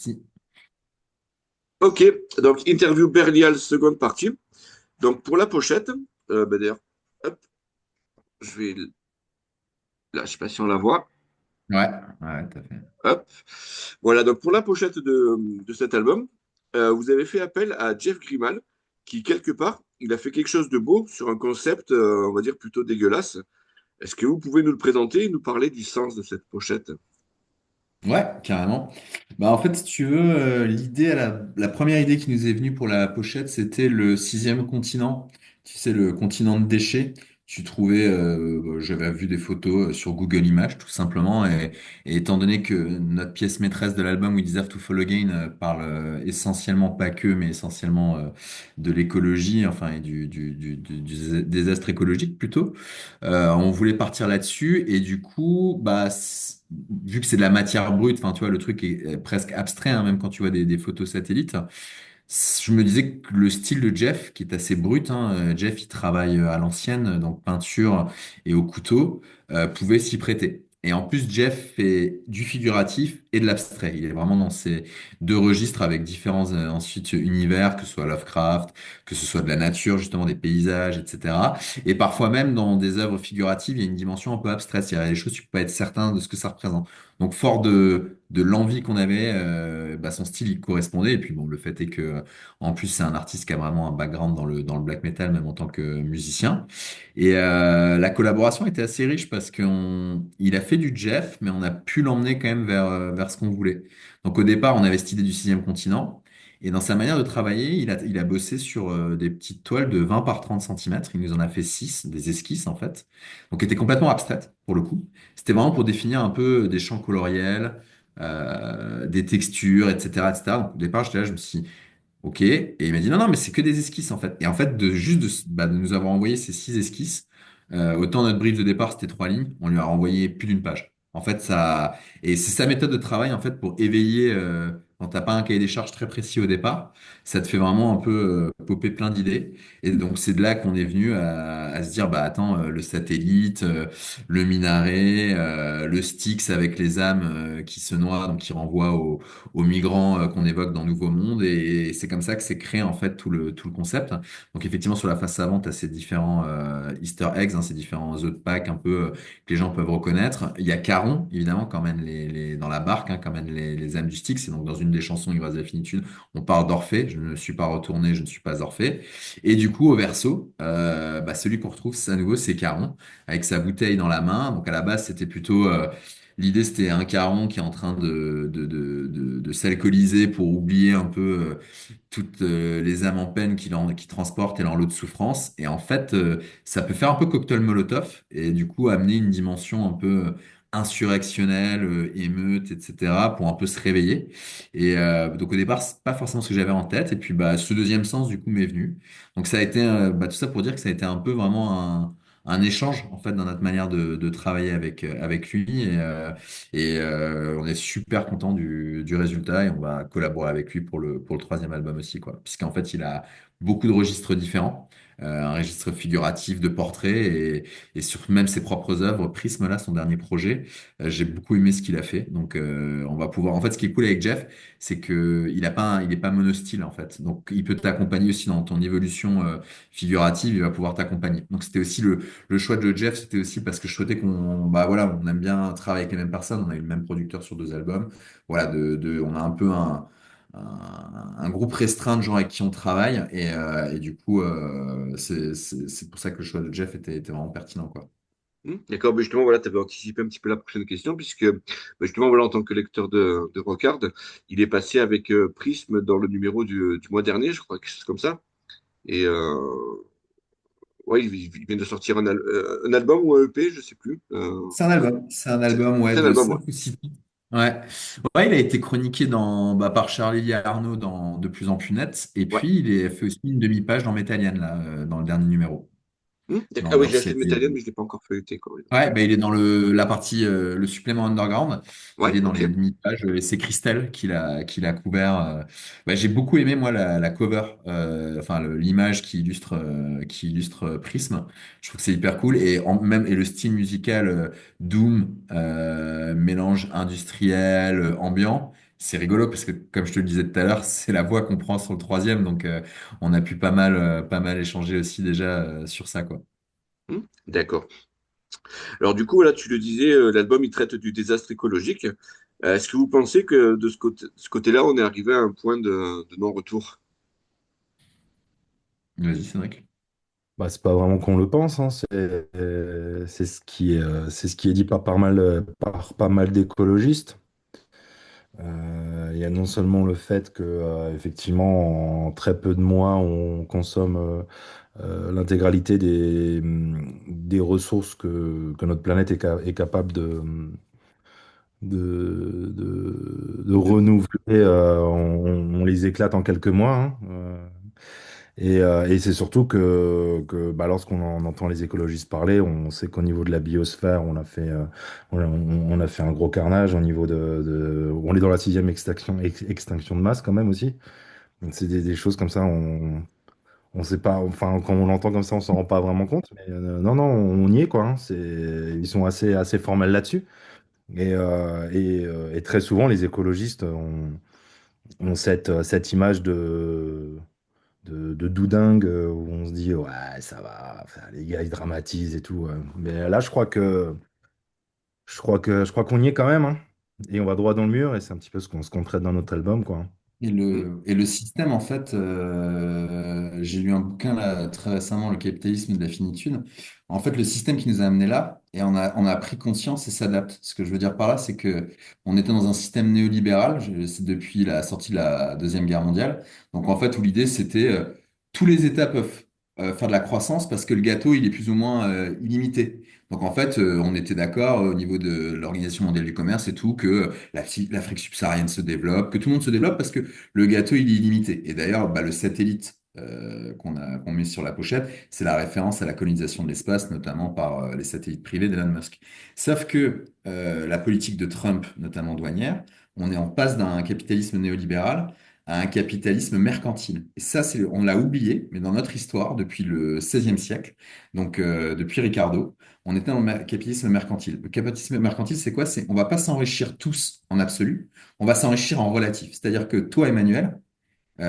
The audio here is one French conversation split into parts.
souci. Ok, donc interview Berlial, seconde partie. Donc pour la pochette, d'ailleurs, hop, je vais là, je sais pas si on la voit. Ouais, ouais, tout à fait. Hop. Voilà, donc pour la pochette de cet album, vous avez fait appel à Jeff Grimal, qui quelque part, il a fait quelque chose de beau sur un concept, on va dire, plutôt dégueulasse. Est-ce que vous pouvez nous le présenter et nous parler du sens de cette pochette? Ouais, carrément. Bah, en fait, si tu veux, l'idée, la première idée qui nous est venue pour la pochette, c'était le sixième continent. Tu sais, le continent de déchets. Tu trouvais, j'avais vu des photos sur Google Images, tout simplement. Et étant donné que notre pièce maîtresse de l'album We Deserve to Fall Again parle essentiellement, pas que, mais essentiellement de l'écologie, enfin, et du désastre écologique plutôt. On voulait partir là-dessus et du coup, bah, vu que c'est de la matière brute, enfin, tu vois, le truc est presque abstrait, hein, même quand tu vois des photos satellites. Je me disais que le style de Jeff, qui est assez brut, hein, Jeff, il travaille à l'ancienne, donc peinture et au couteau, pouvait s'y prêter. Et en plus, Jeff fait du figuratif et de l'abstrait. Il est vraiment dans ces deux registres avec différents ensuite univers, que ce soit Lovecraft, que ce soit de la nature, justement des paysages, etc. Et parfois même dans des œuvres figuratives, il y a une dimension un peu abstraite. Il y a des choses, tu peux pas être certain de ce que ça représente. Donc fort de l'envie qu'on avait, bah, son style il correspondait. Et puis bon, le fait est que en plus c'est un artiste qui a vraiment un background dans le black metal, même en tant que musicien. Et la collaboration était assez riche parce qu'il a fait du Jeff, mais on a pu l'emmener quand même vers ce qu'on voulait. Donc au départ, on avait cette idée du sixième continent. Et dans sa manière de travailler, il a bossé sur des petites toiles de 20 par 30 centimètres. Il nous en a fait 6 des esquisses en fait. Donc, qui étaient complètement abstraites pour le coup. C'était vraiment pour définir un peu des champs coloriels, des textures, etc., etc. Donc, au départ, j'étais là, je me suis dit, OK. Et il m'a dit, non, non, mais c'est que des esquisses, en fait. Et en fait, de nous avoir envoyé ces 6 esquisses, autant notre brief de départ, c'était 3 lignes, on lui a renvoyé plus d'une page. En fait, et c'est sa méthode de travail, en fait, pour éveiller, quand t'as pas un cahier des charges très précis au départ, ça te fait vraiment un peu popper plein d'idées. Et donc, c'est de là qu'on est venu à se dire, bah, attends, le satellite, le minaret, le Styx avec les âmes, qui se noient, donc qui renvoient aux migrants qu'on évoque dans Nouveau Monde. Et c'est comme ça que s'est créé en fait tout le concept. Donc effectivement, sur la face avant, tu as ces différents Easter eggs, hein, ces différents œufs de Pâques un peu que les gens peuvent reconnaître. Il y a Caron, évidemment, quand même dans la barque, hein, quand même les âmes du Styx. Et donc dans une des chansons, Ivresse de la finitude, on parle d'Orphée. Je ne suis pas retourné, je ne suis pas Orphée. Et du coup, au verso, bah, celui qu'on retrouve à nouveau, c'est Caron, avec sa bouteille dans la main. Donc à la base, c'était plutôt l'idée, c'était un Caron qui est en train de s'alcooliser pour oublier un peu toutes les âmes en peine qu'il transporte et leur lot de souffrance. Et en fait, ça peut faire un peu cocktail Molotov et du coup amener une dimension un peu insurrectionnelle, émeute, etc., pour un peu se réveiller. Et donc au départ, c'est pas forcément ce que j'avais en tête. Et puis bah, ce deuxième sens, du coup, m'est venu. Donc ça a été, bah, tout ça pour dire que ça a été un peu vraiment un échange en fait dans notre manière de travailler avec lui et on est super content du résultat et on va collaborer avec lui pour le troisième album aussi quoi, puisqu'en fait il a beaucoup de registres différents, un registre figuratif de portraits et sur même ses propres œuvres. Prisme là, son dernier projet, j'ai beaucoup aimé ce qu'il a fait, donc on va pouvoir. En fait, ce qui est cool avec Jeff, c'est que il est pas monostyle en fait, donc il peut t'accompagner aussi dans ton évolution figurative, il va pouvoir t'accompagner. Donc c'était aussi le choix de Jeff, c'était aussi parce que je souhaitais bah voilà, on aime bien travailler avec les mêmes personnes, on a eu le même producteur sur 2 albums. Voilà, on a un peu un groupe restreint de gens avec qui on travaille et du coup, c'est pour ça que le choix de Jeff était vraiment pertinent, quoi. D'accord, mais justement, voilà, tu avais anticipé un petit peu la prochaine question, puisque justement, voilà, en tant que lecteur de Rockard, il est passé avec Prisme dans le numéro du mois dernier, je crois, quelque chose comme ça. Et ouais, il vient de sortir un album ou un EP, je sais plus. C'est un C'est album ouais, c'est un de album, ouais. 5 ou 6 titres. Ouais. Ouais, il a été chroniqué par Charlie Arnaud dans De plus en plus net. Et Ouais. puis, il a fait aussi une demi-page dans Metallian, là, dans le dernier numéro, D'accord. dans Ah oui, leur j'ai acheté le série. Metallica, mais je l'ai pas encore feuilleté, quoi. Oui, Ouais, bah, il est dans la partie, le supplément Underground. Il ouais, est dans ok. les demi-pages et c'est Christelle qui l'a couvert. Ouais, j'ai beaucoup aimé, moi, la cover, enfin, l'image qui illustre Prism. Je trouve que c'est hyper cool. Et le style musical Doom, mélange industriel, ambiant, c'est rigolo parce que, comme je te le disais tout à l'heure, c'est la voie qu'on prend sur le troisième, donc on a pu pas mal échanger aussi déjà sur ça, quoi. D'accord. Alors du coup, là, tu le disais, l'album, il traite du désastre écologique. Est-ce que vous pensez que de ce côté-là, on est arrivé à un point de non-retour? Vas-y, Cédric. Bah, c'est pas vraiment qu'on le pense, hein, c'est ce qui est dit par par pas mal d'écologistes. Il y a non seulement le fait que, effectivement, en très peu de mois, on consomme l'intégralité des ressources que notre planète est capable de renouveler. On les éclate en quelques mois, hein. Et c'est surtout que bah, lorsqu'on entend les écologistes parler, on sait qu'au niveau de la biosphère, on a fait un gros carnage au niveau on est dans la sixième extinction de masse quand même aussi. Donc c'est des choses comme ça, on sait pas, enfin quand on l'entend comme ça, on s'en rend pas vraiment compte. Mais non, non, on y est quoi, hein. Ils sont assez formels là-dessus. Et très souvent, les écologistes ont cette image de doudingue où on se dit ouais ça va, enfin, les gars ils dramatisent et tout. Mais là je crois qu'on y est quand même, hein. Et on va droit dans le mur et c'est un petit peu ce qu'on traite dans notre album quoi. Et et le système, en fait, j'ai lu un bouquin là, très récemment, Le capitalisme de la finitude. En fait, le système qui nous a amenés là, et on a pris conscience et s'adapte. Ce que je veux dire par là, c'est que on était dans un système néolibéral, c'est depuis la sortie de la Deuxième Guerre mondiale. Donc, en fait, où l'idée, c'était tous les États peuvent faire de la croissance parce que le gâteau, il est plus ou moins illimité. Donc, en fait, on était d'accord au niveau de l'Organisation mondiale du commerce et tout, que l'Afrique subsaharienne se développe, que tout le monde se développe parce que le gâteau, il est illimité. Et d'ailleurs, bah, le satellite qu'on met sur la pochette, c'est la référence à la colonisation de l'espace, notamment par les satellites privés d'Elon Musk. Sauf que la politique de Trump, notamment douanière, on est en passe d'un capitalisme néolibéral à un capitalisme mercantile. Et ça, on l'a oublié, mais dans notre histoire, depuis le XVIe siècle, donc depuis Ricardo, on était dans le capitalisme mercantile. Le capitalisme mercantile, c'est quoi? On va pas s'enrichir tous en absolu, on va s'enrichir en relatif. C'est-à-dire que toi, Emmanuel,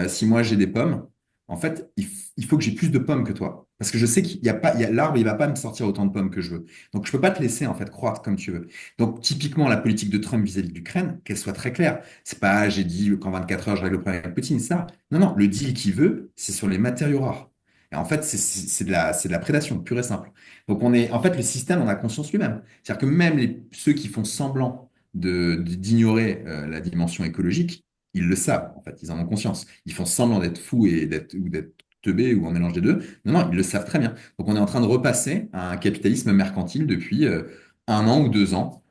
si moi j'ai des pommes, en fait, il faut que j'ai plus de pommes que toi. Parce que je sais qu'il y a pas, il y a, l'arbre, il va pas me sortir autant de pommes que je veux. Donc, je peux pas te laisser, en fait, croître comme tu veux. Donc, typiquement, la politique de Trump vis-à-vis de l'Ukraine, qu'elle soit très claire. C'est pas, j'ai dit qu'en 24 heures, je règle le problème avec Poutine, ça. Non, non, le deal qu'il veut, c'est sur les matériaux rares. Et en fait, c'est de la prédation, pure et simple. Donc, en fait, le système en a conscience lui-même. C'est-à-dire que même ceux qui font semblant d'ignorer la dimension écologique, ils le savent, en fait, ils en ont conscience. Ils font semblant d'être fous ou d'être teubés ou un mélange des deux. Non, non, ils le savent très bien. Donc on est en train de repasser à un capitalisme mercantile depuis un an ou deux ans.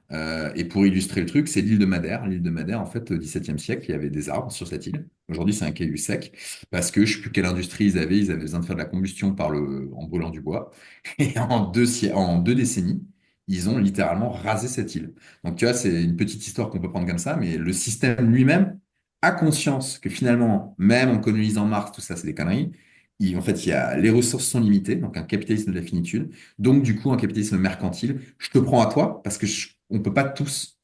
Et pour illustrer le truc, c'est l'île de Madère. L'île de Madère, en fait, au XVIIe siècle, il y avait des arbres sur cette île. Aujourd'hui, c'est un caillou sec parce que je sais plus quelle industrie ils avaient. Ils avaient besoin de faire de la combustion en brûlant du bois. Et en deux décennies, ils ont littéralement rasé cette île. Donc, tu vois, c'est une petite histoire qu'on peut prendre comme ça, mais le système lui-même a conscience que finalement, même en colonisant Mars, tout ça, c'est des conneries. En fait, les ressources sont limitées, donc un capitalisme de la finitude. Donc, du coup, un capitalisme mercantile. Je te prends à toi parce que on peut pas tous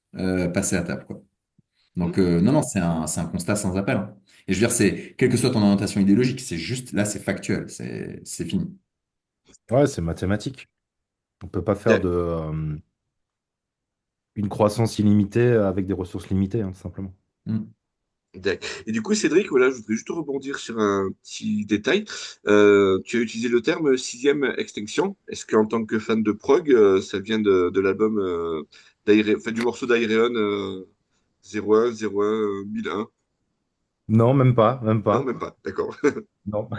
passer à table, quoi. Donc, non, non, c'est un constat sans appel, hein. Et je veux dire, quelle que soit ton orientation idéologique, c'est juste, là, c'est factuel, c'est fini. Ouais, c'est mathématique. On peut pas faire D'ac- une croissance illimitée avec des ressources limitées, hein, tout simplement. Mm. Et du coup, Cédric, voilà, je voudrais juste rebondir sur un petit détail. Tu as utilisé le terme sixième extinction. Est-ce qu'en tant que fan de prog, ça vient de l'album enfin, du morceau d'Aereon 01, 01, 1001? Non, même pas, même Non, pas. même pas. D'accord. Non.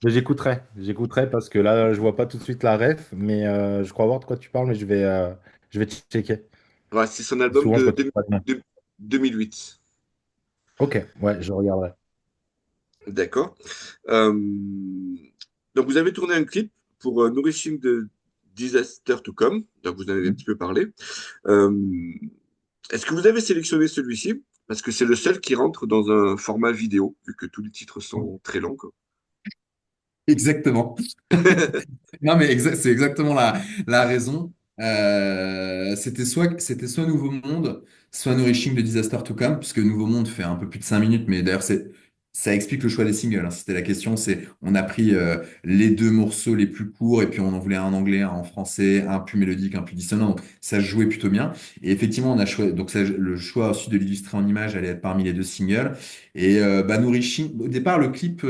Mais j'écouterai parce que là, je vois pas tout de suite la ref, mais je crois voir de quoi tu parles, mais je vais checker. Ouais, c'est son album Souvent, je retiens pas de nom. de 2008. Ok, ouais, je regarderai. D'accord. Euh, donc, vous avez tourné un clip pour Nourishing the Disaster to Come. Donc, vous en avez un petit peu parlé. Euh, Est-ce que vous avez sélectionné celui-ci? Parce que c'est le seul qui rentre dans un format vidéo, vu que tous les titres sont très longs, quoi. Exactement. Non, mais c'est exactement la raison. C'était soit Nouveau Monde, soit Nourishing de Disaster to Come, puisque Nouveau Monde fait un peu plus de 5 minutes, mais d'ailleurs ça explique le choix des singles, hein. C'était la question, c'est on a pris les deux morceaux les plus courts et puis on en voulait un en anglais, un en français, un plus mélodique, un plus dissonant. Donc ça se jouait plutôt bien. Et effectivement, on a choisi, donc le choix aussi de l'illustrer en image allait être parmi les deux singles. Et bah, Nourishing, au départ, le clip,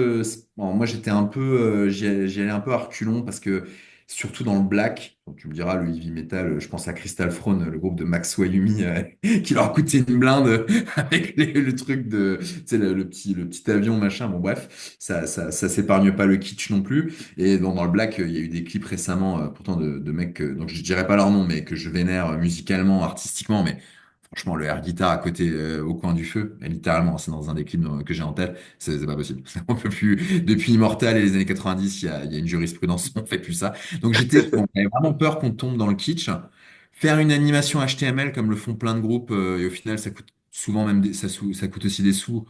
bon, moi j'étais un peu, j'y allais un peu à reculons parce que surtout dans le black. Donc, tu me diras, le heavy metal, je pense à Crystal Throne, le groupe de Max Wayumi, qui leur a coûté une blinde avec le truc de, tu sais, le petit avion, machin. Bon, bref, ça s'épargne pas le kitsch non plus. Et dans le black, il y a eu des clips récemment, pourtant de mecs, donc je dirais pas leur nom, mais que je vénère musicalement, artistiquement, mais franchement, le air guitare à côté, au coin du feu, et littéralement, c'est dans un des clips que j'ai en tête, c'est pas possible. On peut plus, depuis Immortal et les années 90, il y a une jurisprudence, on fait plus ça. Donc bon, j'avais vraiment peur qu'on tombe dans le kitsch. Faire une animation HTML comme le font plein de groupes, et au final, ça coûte souvent même ça coûte aussi des sous.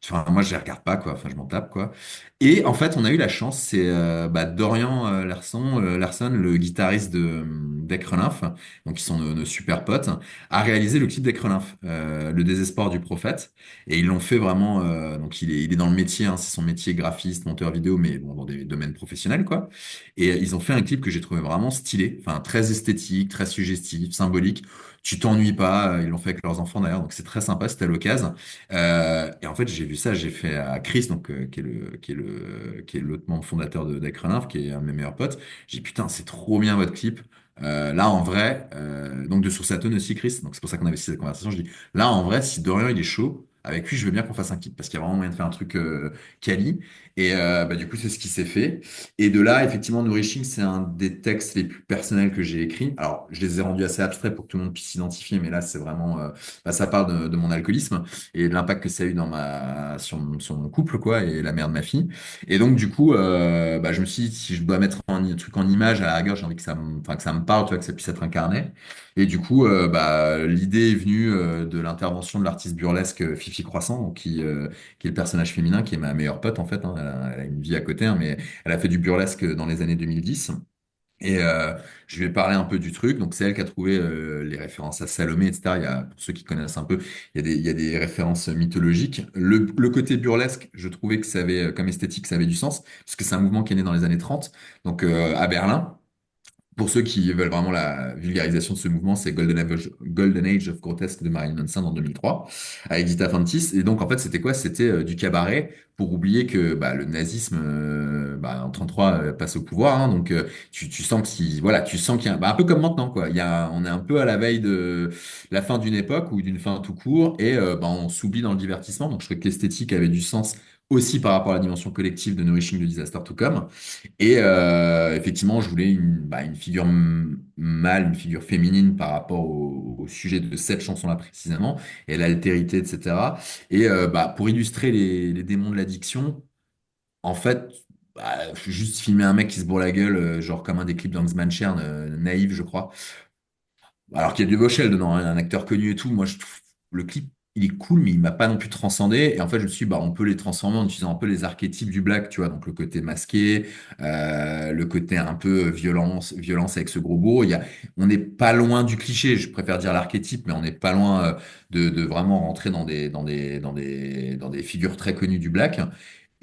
Enfin, moi, je les regarde pas, quoi. Enfin, je m'en tape, quoi. Et en fait, on a eu la chance, c'est bah, Dorian Larsson, le guitariste d'Ecrenymph, donc ils sont nos super potes, a réalisé le clip d'Ecrenymph, Le désespoir du prophète. Et ils l'ont fait vraiment. Donc, il est dans le métier, hein, c'est son métier graphiste, monteur vidéo, mais bon, dans des domaines professionnels, quoi. Et ils ont fait un clip que j'ai trouvé vraiment stylé, enfin, très esthétique, très suggestif, symbolique. Tu t'ennuies pas. Ils l'ont fait avec leurs enfants d'ailleurs, donc c'est très sympa. C'était à l'occasion. Et en fait, j'ai vu ça, j'ai fait à Chris, donc qui est l'autre membre fondateur de d'Acronym, qui est un de mes meilleurs potes. J'ai dit putain, c'est trop bien votre clip. Là, en vrai, donc de Source Atone aussi, Chris. Donc c'est pour ça qu'on avait cette conversation. Je dis là, en vrai, si Dorian il est chaud, avec lui, je veux bien qu'on fasse un clip parce qu'il y a vraiment moyen de faire un truc quali. Et bah, du coup, c'est ce qui s'est fait. Et de là, effectivement, Nourishing, c'est un des textes les plus personnels que j'ai écrits. Alors, je les ai rendus assez abstraits pour que tout le monde puisse s'identifier, mais là, c'est vraiment, bah, ça part de mon alcoolisme et l'impact que ça a eu sur mon couple, quoi, et la mère de ma fille. Et donc, du coup, bah, je me suis dit, si je dois mettre un truc en image, à la rigueur, j'ai envie enfin, que ça me parle, tu vois, que ça puisse être incarné. Et du coup, bah, l'idée est venue de l'intervention de l'artiste burlesque Fifi Croissant, donc qui est le personnage féminin, qui est ma meilleure pote, en fait, hein. Elle a une vie à côté, hein, mais elle a fait du burlesque dans les années 2010. Et je lui ai parlé un peu du truc. Donc, c'est elle qui a trouvé les références à Salomé, etc. Pour ceux qui connaissent un peu, il y a des références mythologiques. Le côté burlesque, je trouvais que ça avait, comme esthétique, ça avait du sens, parce que c'est un mouvement qui est né dans les années 30, donc à Berlin. Pour ceux qui veulent vraiment la vulgarisation de ce mouvement, c'est Golden Age of Grotesque de Marilyn Manson en 2003, avec Dita Fantis. Et donc, en fait, c'était quoi? C'était du cabaret pour oublier que bah, le nazisme, bah, en 33, passe au pouvoir, hein. Donc, tu sens voilà, tu sens qu'il y a, bah, un peu comme maintenant, quoi. On est un peu à la veille de la fin d'une époque ou d'une fin tout court, et bah, on s'oublie dans le divertissement. Donc, je trouvais que l'esthétique avait du sens aussi par rapport à la dimension collective de Nourishing the Disaster to Come. Et effectivement, je voulais une figure mâle, une figure féminine par rapport au sujet de cette chanson-là précisément, et l'altérité, etc. Et bah, pour illustrer les démons de l'addiction, en fait, bah, juste filmer un mec qui se bourre la gueule, genre comme un des clips d'Huntsman Shern, Naïve, je crois. Alors qu'il y a du Bochel dedans, hein, un acteur connu et tout. Moi, je trouve le clip, il est cool, mais il m'a pas non plus transcendé. Et en fait, je me suis dit, bah, on peut les transformer en utilisant un peu les archétypes du black, tu vois. Donc, le côté masqué, le côté un peu violence avec ce gros beau. On n'est pas loin du cliché. Je préfère dire l'archétype, mais on n'est pas loin de vraiment rentrer dans des figures très connues du black.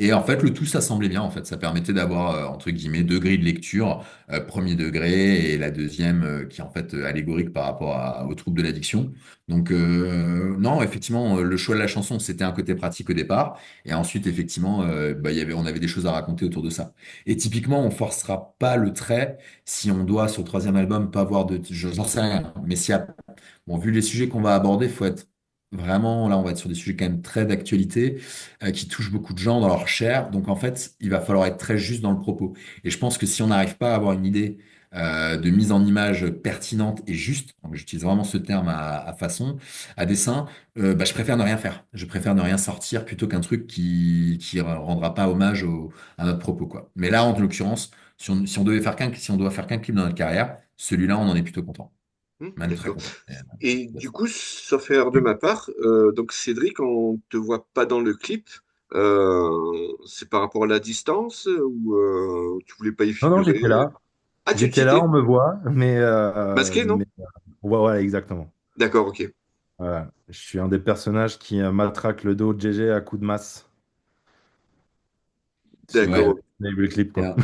Et en fait, le tout, ça semblait bien. En fait, ça permettait d'avoir, entre guillemets, deux grilles de lecture, premier degré et la deuxième qui est en fait allégorique par rapport aux troubles de l'addiction. Donc, non, effectivement, le choix de la chanson, c'était un côté pratique au départ. Et ensuite, effectivement, bah, on avait des choses à raconter autour de ça. Et typiquement, on forcera pas le trait si on doit, sur le troisième album, pas avoir j'en sais rien. Mais bon, vu les sujets qu'on va aborder, faut être vraiment, là, on va être sur des sujets quand même très d'actualité qui touchent beaucoup de gens dans leur chair. Donc en fait, il va falloir être très juste dans le propos. Et je pense que si on n'arrive pas à avoir une idée de mise en image pertinente et juste, donc j'utilise vraiment ce terme à façon, à dessein, bah, je préfère ne rien faire. Je préfère ne rien sortir plutôt qu'un truc qui rendra pas hommage à notre propos, quoi. Mais là, en l'occurrence, si on doit faire qu'un clip dans notre carrière, celui-là, on en est plutôt content. Même très D'accord. content. Et du coup, sauf erreur de ma part, donc Cédric, on te voit pas dans le clip. C'est par rapport à la distance ou tu voulais pas y Non, non, figurer? j'étais là. Ah, tu J'étais là, on étais me voit, masqué, non? ouais, ouais, exactement. D'accord, ok. Voilà. Je suis un des personnages qui matraque le dos de GG à coups de masse. Si vous Ouais. D'accord. avez vu le clip, Et, quoi.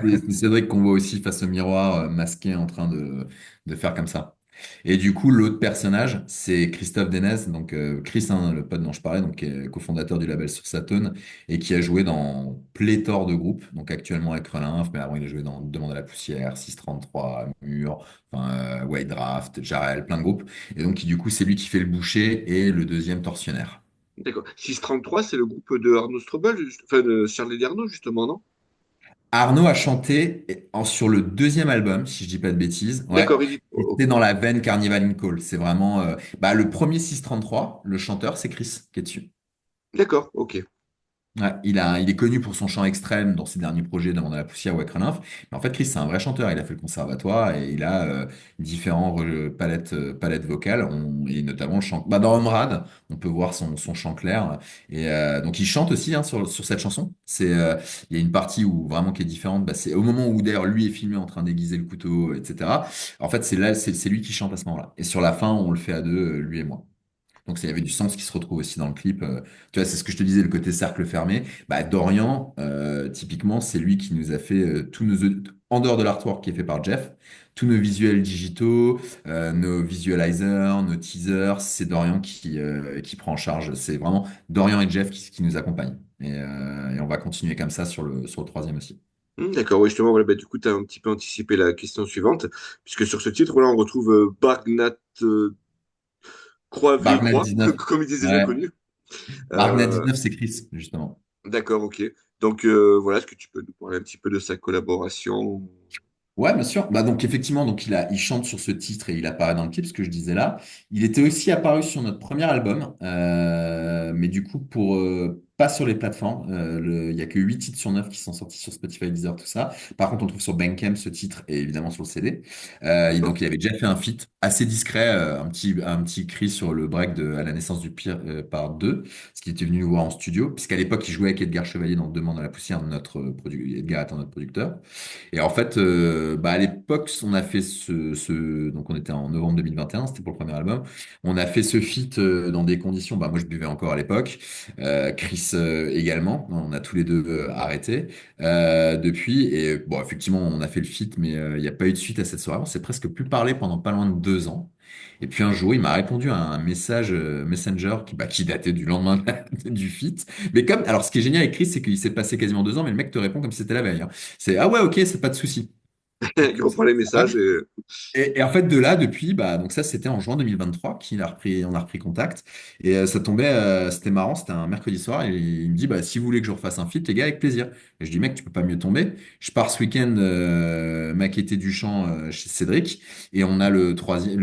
c'est Cédric qu'on voit aussi face au miroir, masqué en train de faire comme ça. Et du coup, l'autre personnage, c'est Christophe Denez, donc Chris, hein, le pote dont je parlais, donc qui est cofondateur du label Sursatone et qui a joué dans pléthore de groupes, donc actuellement avec Relinf, mais avant il a joué dans Demande à la poussière, 633, Mur, enfin, White Draft, Jarel, plein de groupes. Et donc du coup, c'est lui qui fait le boucher et le deuxième tortionnaire. D'accord. 633, c'est le groupe de Arnaud Strobel, enfin de Charlie Garneau, justement, non? Arnaud a chanté sur le deuxième album, si je dis pas de bêtises. Ouais. D'accord, il dit. Et Oh, c'était dans la veine Carnival in Call. C'est vraiment bah, le premier 633, le chanteur, c'est Chris qui est dessus. d'accord, ok. Ouais, il est connu pour son chant extrême dans ses derniers projets, Demande à la poussière ou Akreninf. Mais en fait, Chris, c'est un vrai chanteur. Il a fait le conservatoire et il a différents palettes vocales, et notamment le chant. Bah, dans Homrad, on peut voir son chant clair. Et donc, il chante aussi hein, sur cette chanson. Il y a une partie où vraiment qui est différente. Bah, c'est au moment où d'ailleurs lui est filmé en train d'aiguiser le couteau, etc. En fait, c'est là, c'est lui qui chante à ce moment-là. Et sur la fin, on le fait à deux, lui et moi. Donc, il y avait du sens qui se retrouve aussi dans le clip. Tu vois, c'est ce que je te disais, le côté cercle fermé. Bah, Dorian, typiquement, c'est lui qui nous a fait en dehors de l'artwork qui est fait par Jeff, tous nos visuels digitaux, nos visualizers, nos teasers, c'est Dorian qui prend en charge. C'est vraiment Dorian et Jeff qui nous accompagnent. Et on va continuer comme ça sur le troisième aussi. D'accord, oui, justement, voilà, bah, du coup, tu as un petit peu anticipé la question suivante, puisque sur ce titre, là, on retrouve Bagnat Bargnet Croix-Villecroix, 19. comme ils disent les Ouais. inconnus. Bargnet Euh, 19, c'est Chris, justement. d'accord, ok. Donc, voilà, est-ce que tu peux nous parler un petit peu de sa collaboration? Ouais, bien sûr. Bah donc effectivement, donc il chante sur ce titre et il apparaît dans le clip, ce que je disais là. Il était aussi apparu sur notre premier album, mais du coup pour pas sur les plateformes. Il y a que 8 titres sur 9 qui sont sortis sur Spotify, Deezer, tout ça. Par contre, on le trouve sur Bandcamp ce titre et évidemment sur le CD. Et D'accord. donc il avait déjà fait un feat assez discret, un petit cri sur le break de À la naissance du pire par 2, ce qui était venu nous voir en studio, puisqu'à l'époque il jouait avec Edgar Chevalier dans Demande à la poussière, Edgar étant notre producteur. Et en fait, bah à l'époque, on a fait donc on était en novembre 2021, c'était pour le premier album. On a fait ce feat dans des conditions, bah moi je buvais encore à l'époque, Chris également. On a tous les deux arrêté depuis. Et bon, effectivement, on a fait le feat, mais il n'y a pas eu de suite à cette soirée. On s'est presque plus parlé pendant pas loin de 2 ans. Et puis un jour, il m'a répondu à un message Messenger qui datait du lendemain du feat. Mais alors ce qui est génial avec Chris, c'est qu'il s'est passé quasiment 2 ans, mais le mec te répond comme si c'était la veille, hein. C'est ah ouais, ok, c'est pas de souci. Donc, Il reprend les messages et... et en fait, de là, depuis, bah, donc ça, c'était en juin 2023 on a repris contact. Et ça tombait, c'était marrant, c'était un mercredi soir. Et il me dit, bah, si vous voulez que je refasse un feat, les gars, avec plaisir. Et je dis, mec, tu peux pas mieux tomber. Je pars ce week-end maqueter du chant chez Cédric. Et on a le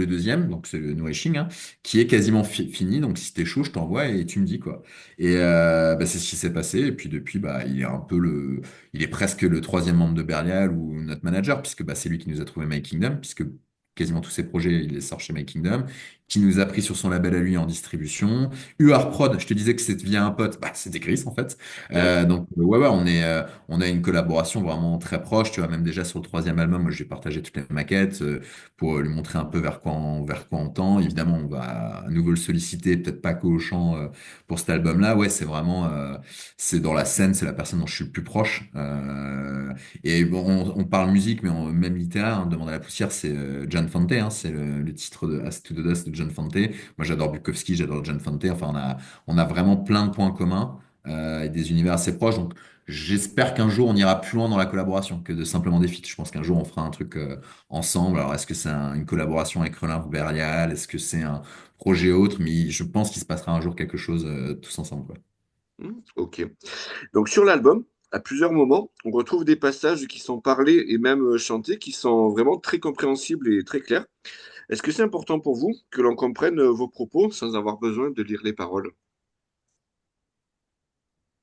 deuxième, donc c'est le Nourishing, hein, qui est quasiment fini. Donc si t'es chaud, je t'envoie et tu me dis quoi. Et bah, c'est ce qui s'est passé. Et puis depuis, bah, il est presque le troisième membre de Berial ou notre manager, puisque bah, c'est lui qui nous a trouvé My Kingdom, puisque quasiment tous ses projets, il les sort chez My Kingdom, qui nous a pris sur son label à lui en distribution. UR Prod, je te disais que c'était via un pote, bah, c'était Chris en fait. Ouais. Donc ouais, ouais, on a une collaboration vraiment très proche, tu vois, même déjà sur le troisième album, moi j'ai partagé toutes les maquettes pour lui montrer un peu vers quoi on tend. Évidemment, on va à nouveau le solliciter, peut-être pas qu'au chant pour cet album-là. Ouais, c'est dans la scène, c'est la personne dont je suis le plus proche. Et bon, on parle musique, mais même littéraire, hein, Demande à la poussière, c'est John Fante, hein, c'est le titre de As to the Dust de John Fante. Moi, j'adore Bukowski, j'adore John Fante. Enfin, on a vraiment plein de points communs et des univers assez proches. Donc, j'espère qu'un jour, on ira plus loin dans la collaboration que de simplement des feats. Je pense qu'un jour, on fera un truc ensemble. Alors, est-ce que c'est une collaboration avec Relin ou Berial? Est-ce que c'est un projet autre? Mais je pense qu'il se passera un jour quelque chose tous ensemble, quoi. Ok. Donc sur l'album, à plusieurs moments, on retrouve des passages qui sont parlés et même chantés, qui sont vraiment très compréhensibles et très clairs. Est-ce que c'est important pour vous que l'on comprenne vos propos sans avoir besoin de lire les paroles?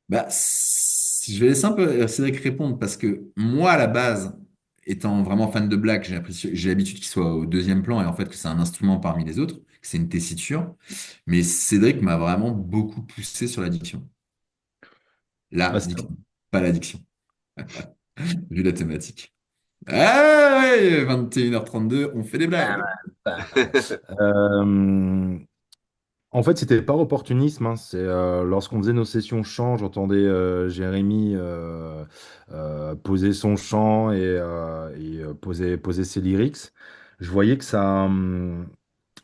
Bah, je vais laisser un peu Cédric répondre parce que moi, à la base, étant vraiment fan de Black, j'ai l'habitude qu'il soit au deuxième plan et en fait que c'est un instrument parmi les autres, que c'est une tessiture. Mais Cédric m'a vraiment beaucoup poussé sur l'addiction. Bah, La diction, pas l'addiction, vu la thématique. Ah ouais, 21h32, on fait des Bam, blagues. bam. Euh, En fait, c'était par opportunisme, hein. C'est lorsqu'on faisait nos sessions chant, j'entendais Jérémy poser son chant et poser ses lyrics. Je voyais que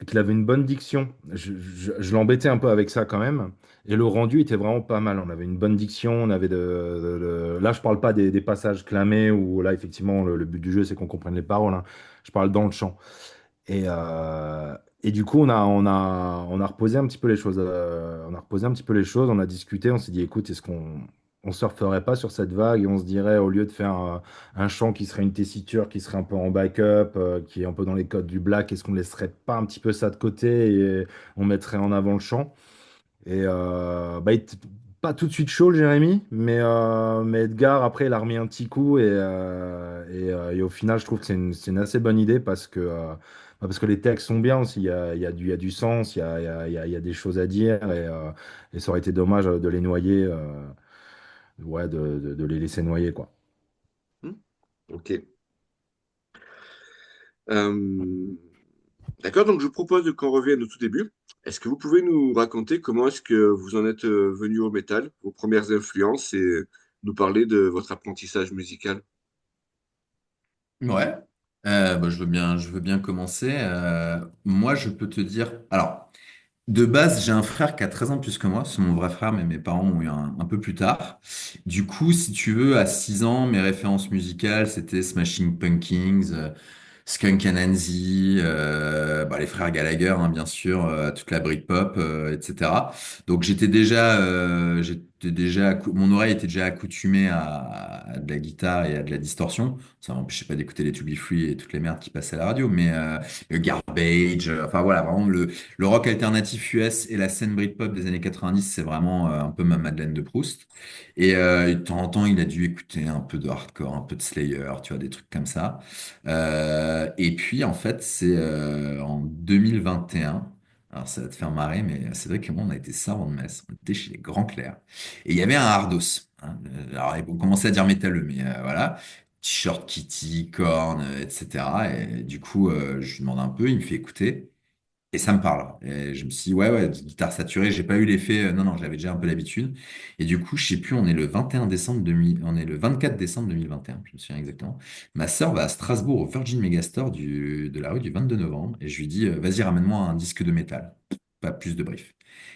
qu'il avait une bonne diction. Je l'embêtais un peu avec ça quand même. Et le rendu était vraiment pas mal. On avait une bonne diction. On avait Là, je parle pas des passages clamés où là, effectivement, le but du jeu, c'est qu'on comprenne les paroles, hein. Je parle dans le chant. Et du coup, on a reposé un petit peu les choses. On a reposé un petit peu les choses. On a discuté. On s'est dit, écoute, est-ce qu'on surferait pas sur cette vague et on se dirait, au lieu de faire un chant qui serait une tessiture, qui serait un peu en backup, qui est un peu dans les codes du black, est-ce qu'on laisserait pas un petit peu ça de côté et on mettrait en avant le chant? Il était pas tout de suite chaud, le Jérémy, mais Edgar, après, il a remis un petit coup et au final, je trouve que c'est une assez bonne idée parce que les textes sont bien aussi. Il y a du sens, il y a des choses à dire et ça aurait été dommage de les noyer, ouais, de les laisser noyer, quoi. Hmm. Ok. Euh, D'accord, donc je propose qu'on revienne au tout début. Est-ce que vous pouvez nous raconter comment est-ce que vous en êtes venu au métal, vos premières influences et nous parler de votre apprentissage musical? Ouais. Bah, je veux bien commencer. Moi, je peux te dire. Alors, de base, j'ai un frère qui a 13 ans de plus que moi. C'est mon vrai frère, mais mes parents m'ont eu un peu plus tard. Du coup, si tu veux, à 6 ans, mes références musicales, c'était Smashing Pumpkins, Skunk Anansie, bah, les frères Gallagher, hein, bien sûr, toute la Britpop, etc. Donc mon oreille était déjà accoutumée à de la guitare et à de la distorsion. Ça m'empêchait pas d'écouter les To Be Free et toutes les merdes qui passaient à la radio, mais le Garbage, enfin voilà, vraiment le rock alternatif US et la scène Britpop des années 90, c'est vraiment un peu ma Madeleine de Proust. Et de temps en temps, il a dû écouter un peu de hardcore, un peu de Slayer, tu vois, des trucs comme ça. Et puis, en fait, c'est en 2021. Alors, ça va te faire marrer, mais c'est vrai que moi, on a été savants de messe. On était chez les Grands Clercs. Et il y avait un Hardos, hein. Alors, on commençait à dire métalleux, mais voilà. T-shirt Kitty, Korn, etc. Et du coup, je lui demande un peu, il me fait écouter. Et ça me parle. Et je me suis dit, ouais, guitare saturée, j'ai pas eu l'effet, non, non, j'avais déjà un peu l'habitude. Et du coup, je sais plus, on est le 21 décembre 2000, on est le 24 décembre 2021, je me souviens exactement. Ma sœur va à Strasbourg au Virgin Megastore de la rue du 22 novembre et je lui dis, vas-y, ramène-moi un disque de métal. Pas plus de brief.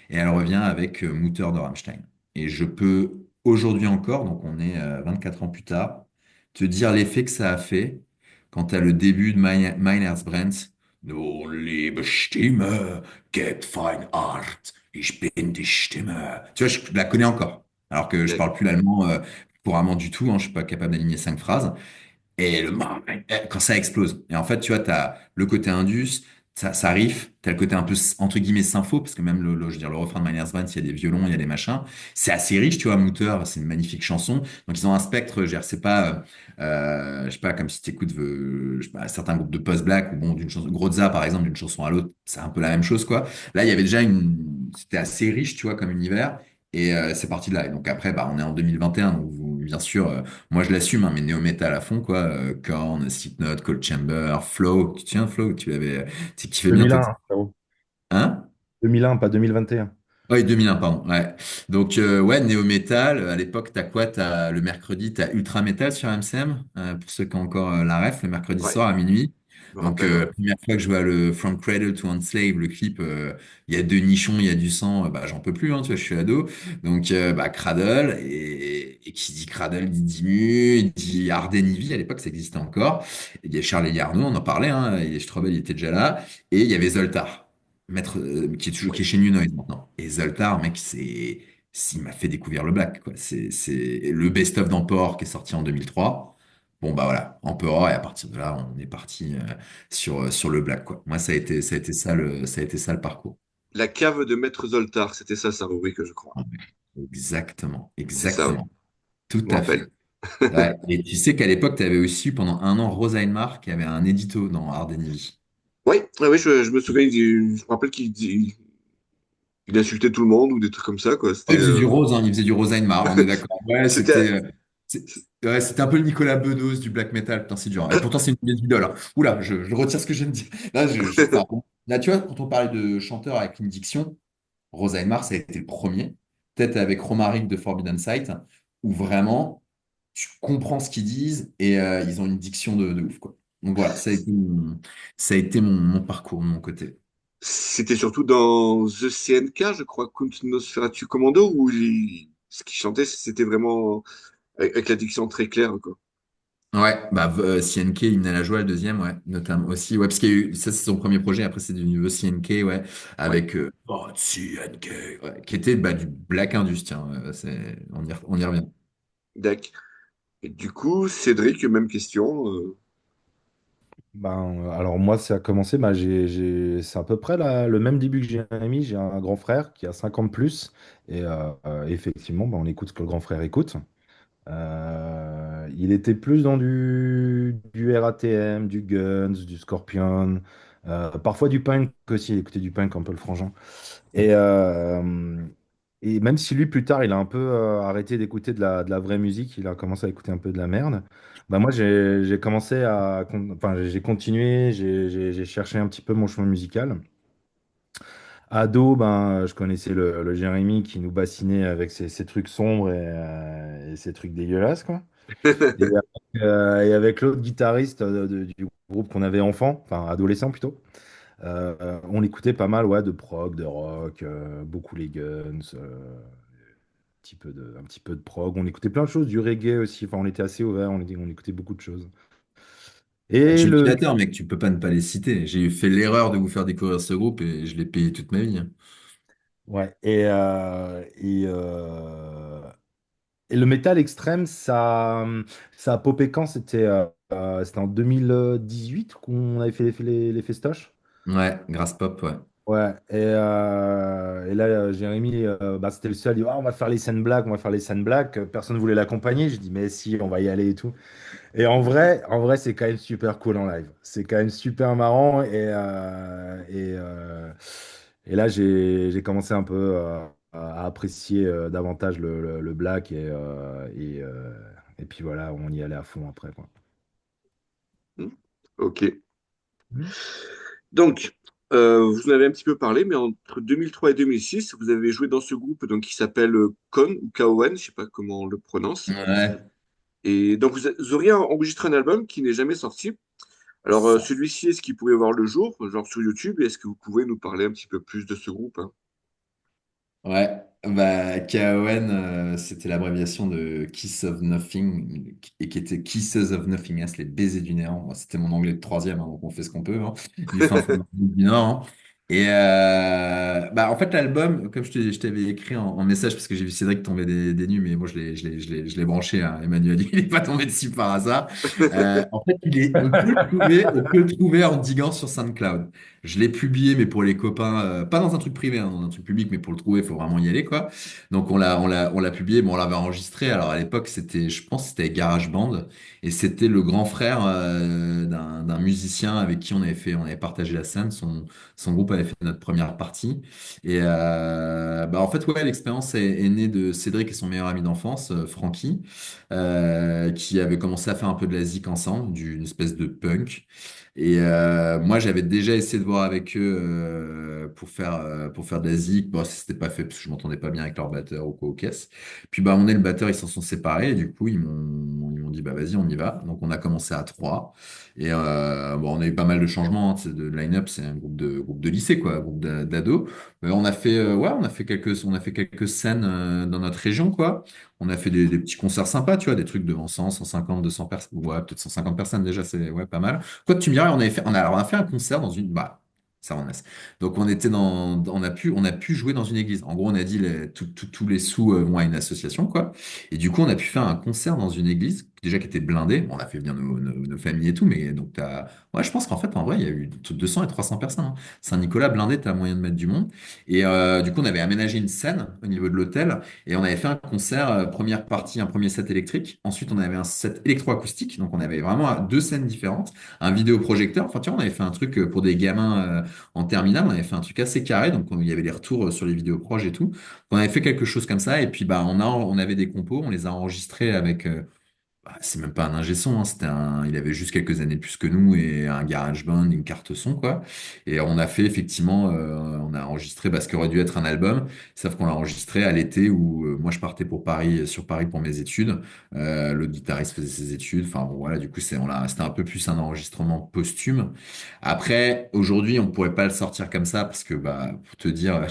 Et elle revient avec Mutter de Rammstein. Et je peux aujourd'hui encore, donc on est 24 ans plus tard, te dire l'effet que ça a fait quand tu as le début de Mein Herzbrennt. Nur liebe Stimme, gibt fein Art, ich bin die Stimme. Tu vois, je la connais encore. Alors que je D'ac- parle plus l'allemand couramment du tout, hein, je suis pas capable d'aligner 5 phrases. Et quand ça explose. Et en fait, tu vois, tu as le côté indus, ça riff, tu as le côté un peu, entre guillemets, sympho, parce que même je veux dire, le refrain de Miners Brand, il y a des violons, il y a des machins. C'est assez riche, tu vois, Mutter, c'est une magnifique chanson. Donc, ils ont un spectre, je veux dire, c'est pas, je sais pas, comme si tu écoutes, je sais pas, certains groupes de post-black, ou bon, d'une chanson, Groza, par exemple, d'une chanson à l'autre, c'est un peu la même chose, quoi. Là, il y avait déjà c'était assez riche, tu vois, comme univers. Et c'est parti de là. Et donc après, bah, on est en 2021, donc bien sûr, moi, je l'assume, hein, mais néo-metal à fond, quoi. Korn, Slipknot, Cold Chamber, Flow. Tu te souviens, Flow, tu kiffais bien 2001, tes... hein, frérot. Hein? 2001, pas 2021. Oui, 2001, pardon. Ouais. Donc, ouais, néo-metal. À l'époque, t'as quoi? T'as le mercredi, t'as Ultra Metal sur MCM. Pour ceux qui ont encore la ref, le mercredi Ouais, soir à minuit. je me Donc, rappelle, ouais. première fois que je vois le From Cradle to Enslave, le clip, il y a deux nichons, il y a du sang, bah, j'en peux plus, hein, tu vois, je suis ado. Donc, bah, Cradle, et qui dit Cradle dit Dimmu, dit Arden Ivy, à l'époque, ça existait encore. Et il y a Charles Yarno, on en parlait, hein, et Strobel, il était déjà là. Et il y avait Zoltar. Maître, qui est toujours, qui est Ouais. chez New Noise maintenant. Et Zoltar, mec, il m'a fait découvrir le black, quoi. C'est le best-of d'Empore qui est sorti en 2003. Bon, bah voilà, Emperor, et à partir de là, on est parti sur le black, quoi. Moi, ça a été ça le parcours. La cave de Maître Zoltar, c'était ça sa rubrique, je crois. Exactement, C'est ça, oui. exactement. Tout Je me à rappelle. fait. Ouais. Et tu sais qu'à l'époque, tu avais aussi eu pendant un an Rosa Einmar qui avait un édito dans Hard Enemy. Oui, ouais, ouais, je me souviens, je me rappelle il insultait tout le monde ou des trucs comme ça, quoi. Ouais, il faisait du rose, hein, il faisait du Rosa Einmar, on est d'accord. Ouais, C'était, c'était. C'est- Ouais, c'était un peu le Nicolas Bedos du black metal, putain, c'est dur. Et pourtant, c'est une de mes idoles, hein. Oula, je retire ce que je viens de dire. Là, enfin, bon. Là, tu vois, quand on parlait de chanteurs avec une diction, Rosa et Mars a été le premier, peut-être avec Romaric de Forbidden Sight, où vraiment, tu comprends ce qu'ils disent et ils ont une diction de ouf, quoi. Donc voilà, ça a été mon parcours de mon côté. C'était surtout dans The CNK, je crois, Kunt Nosferatu Commando, où ce qu'il chantait, c'était vraiment avec la diction très claire, quoi. Ouais, bah, CNK, Hymne à la joie, le deuxième, ouais, notamment aussi. Ouais, parce qu'il y a eu, ça, c'est son premier projet, après, c'est devenu CNK, ouais, Ouais, avec CNK, ouais, qui était bah, du Black Indus, tiens, on y revient. d'accord. Et du coup, Cédric, même question. Ben, alors moi, ça a commencé, ben, c'est à peu près le même début que Jérémy. J'ai un grand frère qui a 50 plus. Et effectivement, ben, on écoute ce que le grand frère écoute. Il était plus dans du RATM, du Guns, du Scorpion, parfois du punk aussi. Il écoutait du punk un peu le frangin. Et, euh, et même si lui, plus tard, il a un peu arrêté d'écouter de la vraie musique, il a commencé à écouter un peu de la merde. Bah moi, j'ai commencé enfin, j'ai continué, j'ai cherché un petit peu mon chemin musical. Ado, ben, je connaissais le Jérémy qui nous bassinait avec ses trucs sombres et ses trucs dégueulasses, quoi. Et avec l'autre guitariste du groupe qu'on avait enfant, enfin adolescent plutôt, on écoutait pas mal, ouais, de prog, de rock, beaucoup les Guns, un petit peu de prog. On écoutait plein de choses, du reggae aussi. Enfin, on était assez ouvert, on écoutait beaucoup de choses. Et Jimmy le, Platter, mec, tu peux pas ne pas les citer. J'ai fait l'erreur de vous faire découvrir ce groupe et je l'ai payé toute ma vie, hein. ouais, et le métal extrême, ça a popé quand? C'était en 2018 qu'on avait fait les festoches. Ouais, Grass Pop, ouais. Ouais, et là, Jérémy, bah, c'était le seul, il dit, ah, on va faire les scènes black, on va faire les scènes black. Personne ne voulait l'accompagner. Je dis, mais si, on va y aller et tout. Et en vrai, c'est quand même super cool en live. C'est quand même super marrant. Et là, j'ai commencé un peu à apprécier davantage le black. Et puis voilà, on y allait à fond après, quoi. Hmm. Ok. Hmm. Donc, vous en avez un petit peu parlé, mais entre 2003 et 2006, vous avez joué dans ce groupe donc, qui s'appelle Kon ou Kaoen, je sais pas comment on le prononce. Ouais, Et donc, vous auriez enregistré un album qui n'est jamais sorti. Alors, c'est ça. celui-ci, est-ce qu'il pourrait voir le jour, genre sur YouTube, et est-ce que vous pouvez nous parler un petit peu plus de ce groupe, hein? Ouais, bah, KON, c'était l'abréviation de Kiss of Nothing, et qui était Kisses of Nothingness, les baisers du néant. Moi, c'était mon anglais de troisième, hein, donc on fait ce qu'on peut, hein, du fin fond du Nord, hein. Et bah, en fait, l'album, comme je t'avais écrit en message, parce que j'ai vu Cédric tomber des nues, mais moi, je l'ai branché, hein, Emmanuel, il n'est pas tombé dessus par hasard. En fait, on peut le trouver en diguant sur SoundCloud. Je l'ai publié, mais pour les copains, pas dans un truc privé, hein, dans un truc public, mais pour le trouver, il faut vraiment y aller, quoi. Donc on l'a publié, bon, on l'avait enregistré. Alors à l'époque, je pense, que c'était GarageBand, et c'était le grand frère d'un musicien avec qui on avait partagé la scène. Son groupe avait fait notre première partie. Et bah en fait, ouais, l'expérience est née de Cédric et son meilleur ami d'enfance, Francky, qui avaient commencé à faire un peu de la zik ensemble, d'une espèce de punk. Et moi, j'avais déjà essayé de voir avec eux pour faire de la zik. Bon, ça s'était pas fait parce que je m'entendais pas bien avec leur batteur ou quoi aux caisses. Puis bah, on est le batteur, ils s'en sont séparés. Et du coup, ils m'ont dit, bah vas-y, on y va. Donc on a commencé à trois. Et bon, on a eu pas mal de changements, hein, de line-up. C'est un groupe de lycée, quoi, un groupe d'ados. On a fait, ouais, on a fait quelques scènes dans notre région, quoi. On a fait des petits concerts sympas, tu vois, des trucs devant 100, 150, 200 personnes. Ouais, peut-être 150 personnes déjà, c'est ouais, pas mal. Quoi que tu me diras, alors on a fait un concert dans une, bah, ça en est. Donc on était on a pu jouer dans une église. En gros, on a dit tous les sous vont à une association, quoi. Et du coup, on a pu faire un concert dans une église. déjà qui était blindé. Bon, on a fait venir nos familles et tout, mais donc ouais, je pense qu'en fait, en vrai, il y a eu entre 200 et 300 personnes, hein. Saint-Nicolas blindé, t'as moyen de mettre du monde. Et du coup, on avait aménagé une scène au niveau de l'hôtel et on avait fait un concert, première partie, un premier set électrique. Ensuite, on avait un set électroacoustique. Donc, on avait vraiment deux scènes différentes, un vidéoprojecteur. Enfin, tu vois, on avait fait un truc pour des gamins en terminale. On avait fait un truc assez carré. Donc, il y avait les retours sur les vidéos proches et tout. On avait fait quelque chose comme ça. Et puis, bah, on avait des compos. On les a enregistrés avec c'est même pas un ingé son, hein, il avait juste quelques années de plus que nous et un GarageBand, une carte son, quoi. Et on a fait effectivement, on a enregistré ce qui aurait dû être un album, sauf qu'on l'a enregistré à l'été où moi je partais pour Paris, sur Paris pour mes études. L'autre guitariste faisait ses études. Enfin bon, voilà, du coup c'était un peu plus un enregistrement posthume. Après, aujourd'hui, on pourrait pas le sortir comme ça parce que pour te dire.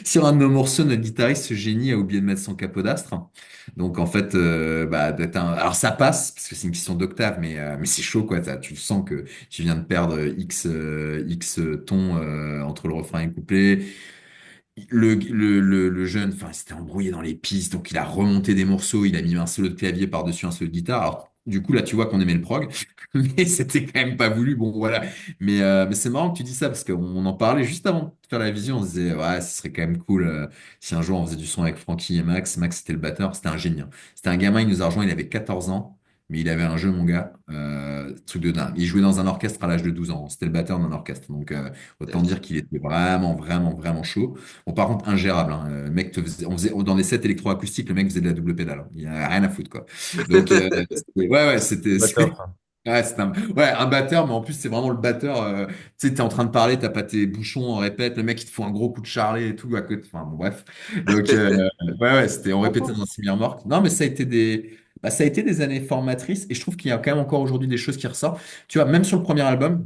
Sur un de nos morceaux, notre guitariste, ce génie, a oublié de mettre son capodastre. Donc en fait, alors ça passe parce que c'est une question d'octave, mais c'est chaud quoi. Tu sens que tu viens de perdre X tons entre le refrain et le couplet. Le jeune, enfin, il s'était embrouillé dans les pistes, donc il a remonté des morceaux, il a mis un solo de clavier par-dessus un solo de guitare. Alors, du coup, là, tu vois qu'on aimait le prog, mais c'était quand même pas voulu. Bon, voilà. Mais c'est marrant que tu dis ça, parce qu'on en parlait juste avant de faire la vision. On se disait, ouais, ce serait quand même cool si un jour on faisait du son avec Francky et Max. Max, c'était le batteur, c'était un génie, hein. C'était un gamin, il nous a rejoint, il avait 14 ans. Mais il avait un jeu, mon gars, truc de dingue. Il jouait dans un orchestre à l'âge de 12 ans. C'était le batteur d'un orchestre. Donc, autant dire qu'il était vraiment, vraiment, vraiment chaud. Bon, par contre, ingérable, hein. Le mec on faisait, dans des sets électroacoustiques, le mec faisait de la double pédale, hein. Il n'y a rien à foutre, quoi. Donc, ouais, ouais, Batteur, ça. ouais, ouais, un batteur, mais en plus, c'est vraiment le batteur. Tu sais, t'es en train de parler, t'as pas tes bouchons, on répète, le mec, il te fout un gros coup de charlet et tout à côté. Enfin, bon, bref. Donc, ouais, ouais, on répétait dans un semi-remorque. Non, mais ça a été des années formatrices et je trouve qu'il y a quand même encore aujourd'hui des choses qui ressortent. Tu vois, même sur le premier album,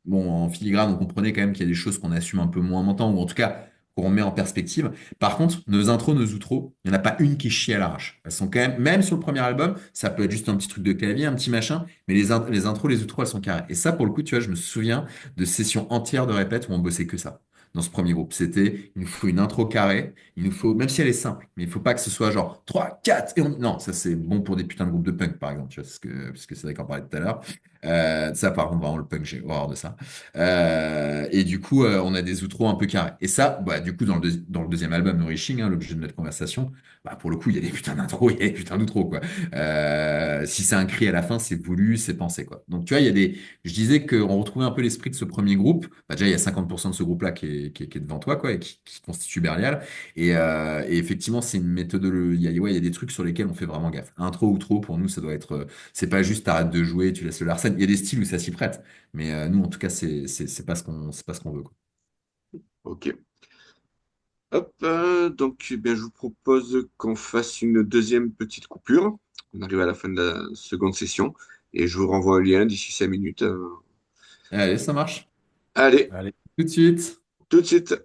bon, en filigrane, on comprenait quand même qu'il y a des choses qu'on assume un peu moins maintenant, ou en tout cas, qu'on met en perspective. Par contre, nos intros, nos outros, il n'y en a pas une qui est chiée à l'arrache. Elles sont quand même sur le premier album, ça peut être juste un petit truc de clavier, un petit machin, mais les intros, les outros, elles sont carrées. Et ça, pour le coup, tu vois, je me souviens de sessions entières de répète où on bossait que ça. Dans ce premier groupe, il nous faut une intro carrée, il nous faut, même si elle est simple, mais il faut pas que ce soit genre 3 4 non, ça c'est bon pour des putains de groupes de punk, par exemple, tu vois, parce que c'est vrai qu'on parlait tout à l'heure. Ça, par contre, vraiment, le punk, j'ai horreur de ça. Et du coup, on a des outros un peu carrés. Et ça, du coup, dans le deuxième album, Nourishing, hein, l'objet de notre conversation, pour le coup, il y a des putains d'intros, il y a des putains d'outros, quoi. Si c'est un cri à la fin, c'est voulu, c'est pensé, quoi. Donc, tu vois, je disais qu'on retrouvait un peu l'esprit de ce premier groupe. Déjà, il y a 50% de ce groupe-là qui est devant toi, quoi, et qui constitue Berial. Et effectivement, c'est une méthode, ouais, il y a des trucs sur lesquels on fait vraiment gaffe. Intro, outro, pour nous, ça doit être, c'est pas juste t'arrêtes de jouer, tu laisses le larsen. Il y a des styles où ça s'y prête. Mais nous, en tout cas, c'est pas ce qu'on veut, quoi. Ok. Hop, donc eh bien, je vous propose qu'on fasse une deuxième petite coupure. On arrive à la fin de la seconde session et je vous renvoie un lien d'ici 5 minutes. Allez, ça marche. Allez, Allez. Tout de suite. tout de suite.